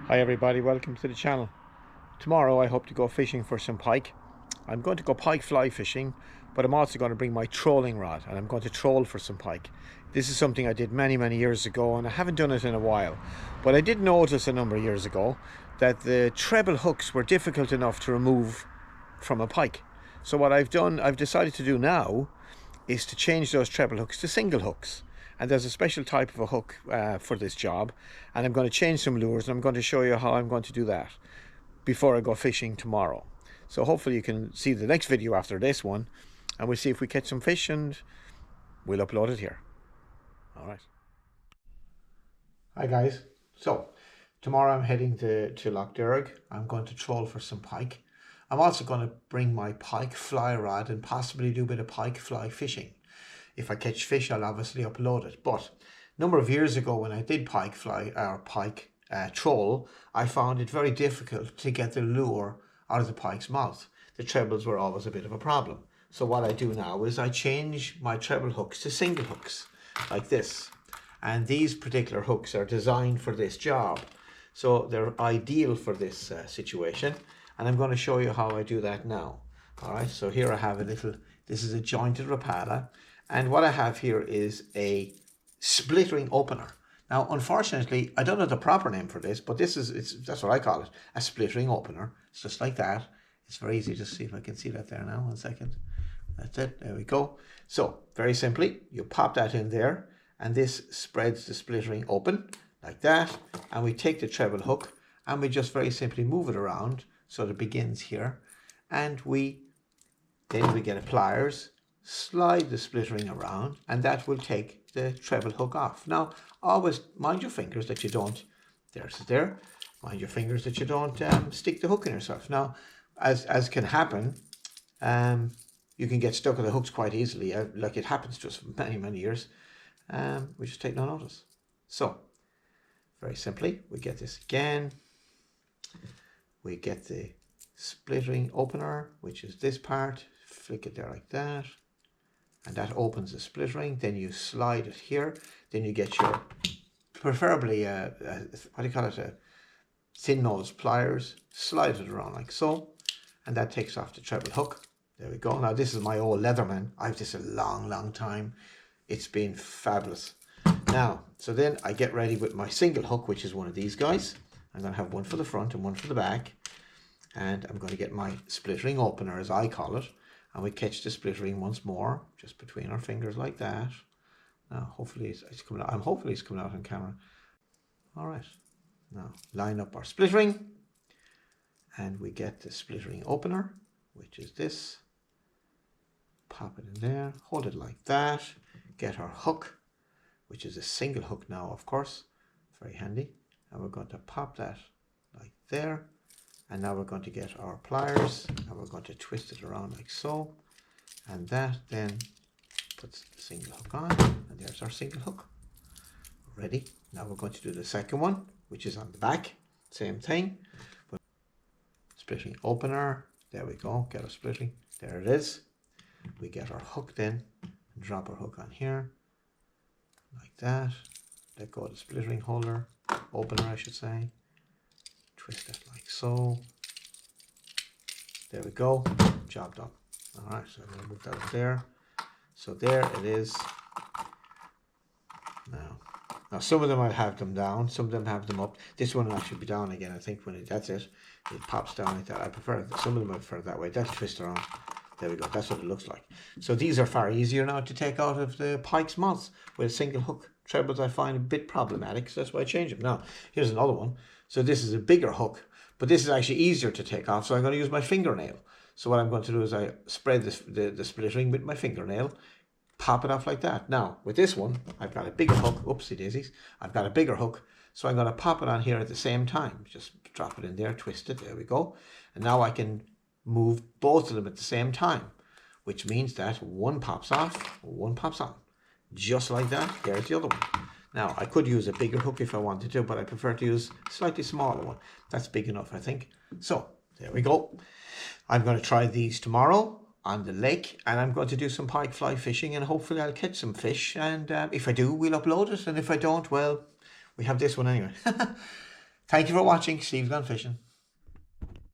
Hi everybody, welcome to the channel. Tomorrow I hope to go fishing for some pike. I'm going to go pike fly fishing, but I'm also going to bring my trolling rod and I'm going to troll for some pike. This is something I did many years ago and I haven't done it in a while. But I did notice a number of years ago that the treble hooks were difficult enough to remove from a pike. So what I've decided to do now is to change those treble hooks to single hooks. And there's a special type of a hook for this job, and I'm going to change some lures and I'm going to show you how I'm going to do that before I go fishing tomorrow. So hopefully you can see the next video after this one and we'll see if we catch some fish and we'll upload it here. All right. Hi guys. So tomorrow I'm heading to Loch Derg. I'm going to troll for some pike. I'm also going to bring my pike fly rod and possibly do a bit of pike fly fishing. If I catch fish, I'll obviously upload it. But a number of years ago when I did pike fly or pike troll, I found it very difficult to get the lure out of the pike's mouth. The trebles were always a bit of a problem. So what I do now is I change my treble hooks to single hooks like this. And these particular hooks are designed for this job. So they're ideal for this situation. And I'm going to show you how I do that now. All right, so here I have this is a jointed rapala. And what I have here is a split ring opener. Now, unfortunately, I don't know the proper name for this, but that's what I call it, a split ring opener. It's just like that. It's very easy to see if I can see that there now. 1 second. That's it. There we go. So, very simply, you pop that in there, and this spreads the split ring open like that. And we take the treble hook, and we just very simply move it around so it begins here. And then we get a pliers, slide the split ring around, and that will take the treble hook off. Now, always mind your fingers that you don't, mind your fingers that you don't stick the hook in yourself. Now, as can happen, you can get stuck with the hooks quite easily, like it happens to us for many years. We just take no notice. So, very simply, we get this again. We get the split ring opener, which is this part, flick it there like that. And that opens the split ring. Then you slide it here. Then you get your, preferably a thin nose pliers. Slide it around like so. And that takes off the treble hook. There we go. Now this is my old Leatherman. I've this a long time. It's been fabulous. Now, so then I get ready with my single hook, which is one of these guys. I'm going to have one for the front and one for the back. And I'm going to get my split ring opener, as I call it. And we catch the split ring once more, just between our fingers like that. Now, hopefully it's coming out. Hopefully it's coming out on camera. All right. Now, line up our split ring. And we get the split ring opener, which is this. Pop it in there. Hold it like that. Get our hook, which is a single hook now, of course. Very handy. And we're going to pop that like there. And now we're going to get our pliers and we're going to twist it around like so. And that then puts the single hook on. And there's our single hook. Ready. Now we're going to do the second one, which is on the back. Same thing. Split ring opener. There we go. Get our split ring. There it is. We get our hook then. And drop our hook on here. Like that. Let go of the split ring holder. Opener, I should say. Twist it like so. There we go. Job done. All right, so I'm going to move that up there. So there it is. Now some of them I have them down, some of them have them up. This one will actually be down again, I think, that's it. It pops down like that. I prefer it. Some of them I prefer it that way. That's twist around. There we go. That's what it looks like. So these are far easier now to take out of the pike's mouth with a single hook. Trebles I find a bit problematic, so that's why I change them. Now, here's another one. So this is a bigger hook, but this is actually easier to take off. So I'm going to use my fingernail. So what I'm going to do is I spread the split ring with my fingernail, pop it off like that. Now, with this one, I've got a bigger hook. Oopsie daisies. I've got a bigger hook. So I'm going to pop it on here at the same time. Just drop it in there, twist it. There we go. And now I can move both of them at the same time, which means that one pops off, one pops on. Just like that. There's the other one. Now, I could use a bigger hook if I wanted to, but I prefer to use a slightly smaller one. That's big enough, I think. So, there we go. I'm going to try these tomorrow on the lake, and I'm going to do some pike fly fishing, and hopefully I'll catch some fish. And if I do, we'll upload it. And if I don't, well, we have this one anyway. Thank you for watching. Steve's Gone Fishing.